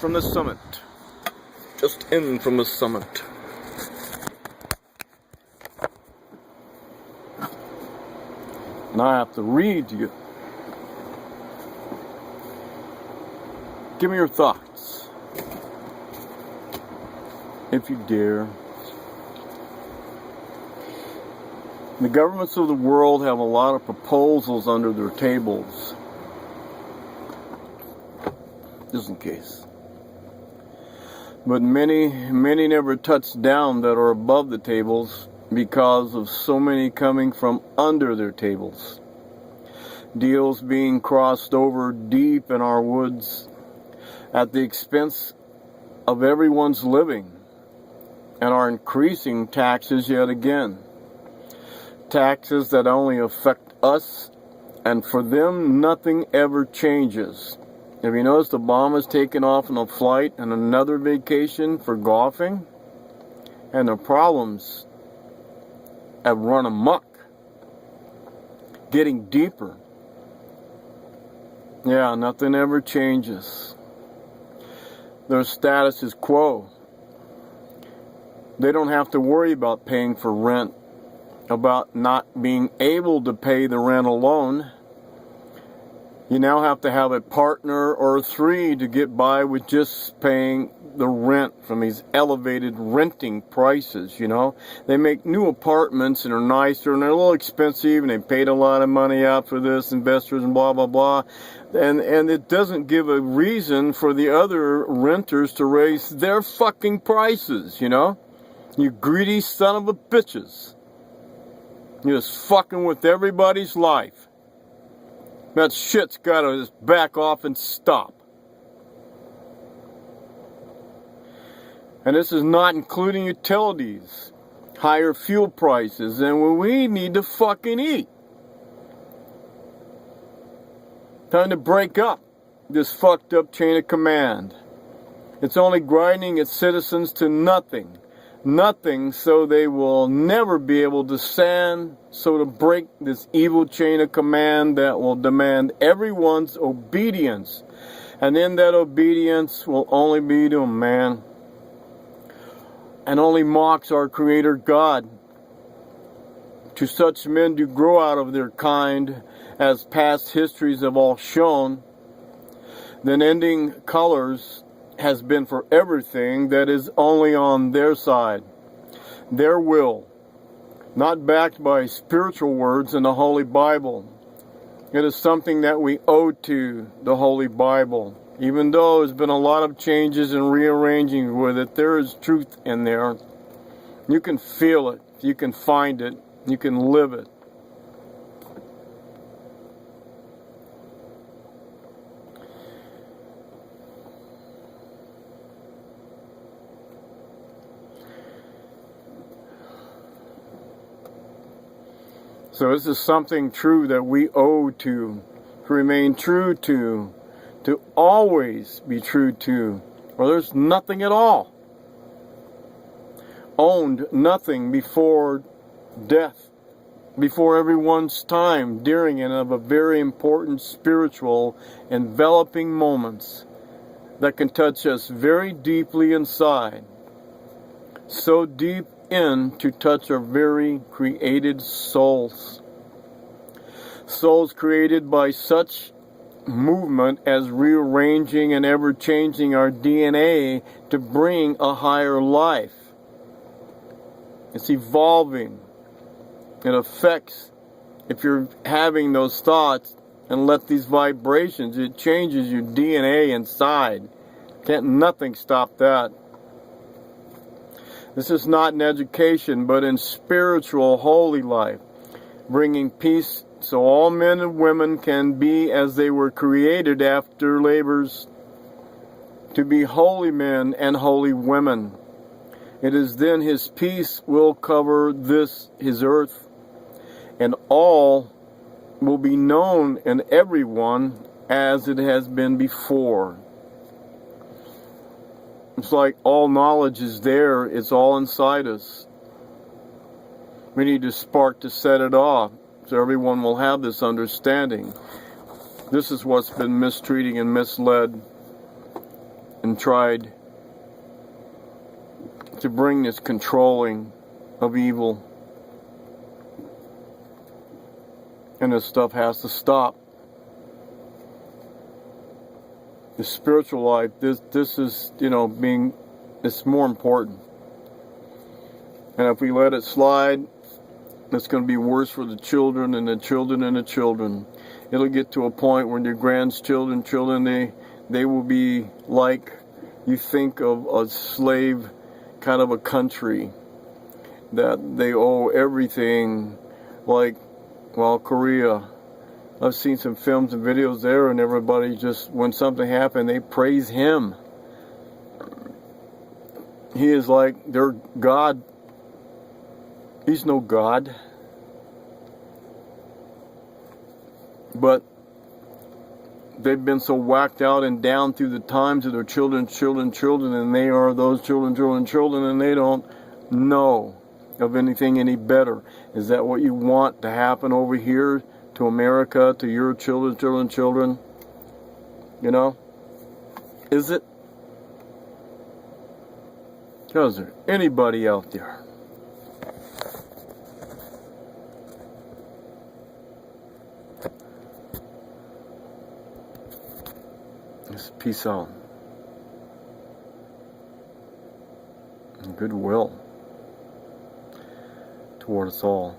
from the summit. Just in from the summit. And I have to read to you. Give me your thoughts, if you dare. The governments of the world have a lot of proposals under their tables. Just in case. But many never touch down that are above the tables because of so many coming from under their tables. Deals being crossed over deep in our woods at the expense of everyone's living, and are increasing taxes yet again. Taxes that only affect us, and for them nothing ever changes. Have you noticed Obama's taken off on a flight and another vacation for golfing? And the problems have run amok, getting deeper. Yeah, nothing ever changes. Their status is quo. They don't have to worry about paying for rent, about not being able to pay the rent alone. You now have to have a partner or three to get by with just paying the rent from these elevated renting prices, you know. They make new apartments and are nicer and they're a little expensive and they paid a lot of money out for this, investors and blah, blah, blah. And it doesn't give a reason for the other renters to raise their fucking prices, you know. You greedy son of a bitches. You're just fucking with everybody's life. That shit's gotta just back off and stop. And this is not including utilities, higher fuel prices, and we need to fucking eat. Time to break up this fucked up chain of command. It's only grinding its citizens to nothing. Nothing, so they will never be able to stand. So to break this evil chain of command that will demand everyone's obedience. And in that obedience will only be to man. And only mocks our Creator God. To such men do grow out of their kind, as past histories have all shown. Then ending colors has been for everything that is only on their side, their will, not backed by spiritual words in the Holy Bible. It is something that we owe to the Holy Bible. Even though there's been a lot of changes and rearranging with it, there is truth in there. You can feel it, you can find it, you can live it. So this is something true that we owe to remain true to always be true to, or there's nothing at all. Owned nothing before death, before everyone's time, during and of a very important spiritual enveloping moments that can touch us very deeply inside, so deep in to touch our very created souls. Souls created by such movement as rearranging and ever changing our DNA to bring a higher life. It's evolving. It affects, if you're having those thoughts and let these vibrations, it changes your DNA inside. Nothing stop that. This is not in education, but in spiritual, holy life, bringing peace so all men and women can be as they were created after labors to be holy men and holy women. It is then His peace will cover this, His earth, and all will be known in everyone as it has been before. It's like all knowledge is there, it's all inside us. We need a spark to set it off, so everyone will have this understanding. This is what's been mistreating and misled and tried to bring this controlling of evil. And this stuff has to stop. The spiritual life, this is, it's more important. And if we let it slide, it's going to be worse for the children and the children and the children. It'll get to a point where your grandchildren, they will be like you think of a slave kind of a country, that they owe everything, like, well, Korea. I've seen some films and videos there, and everybody just, when something happened, they praise him. He is like their God. He's no God. But they've been so whacked out and down through the times of their children, and they are those children, and they don't know of anything any better. Is that what you want to happen over here to America, to your children? Is it? Is there anybody out there? Just peace out. And goodwill toward us all.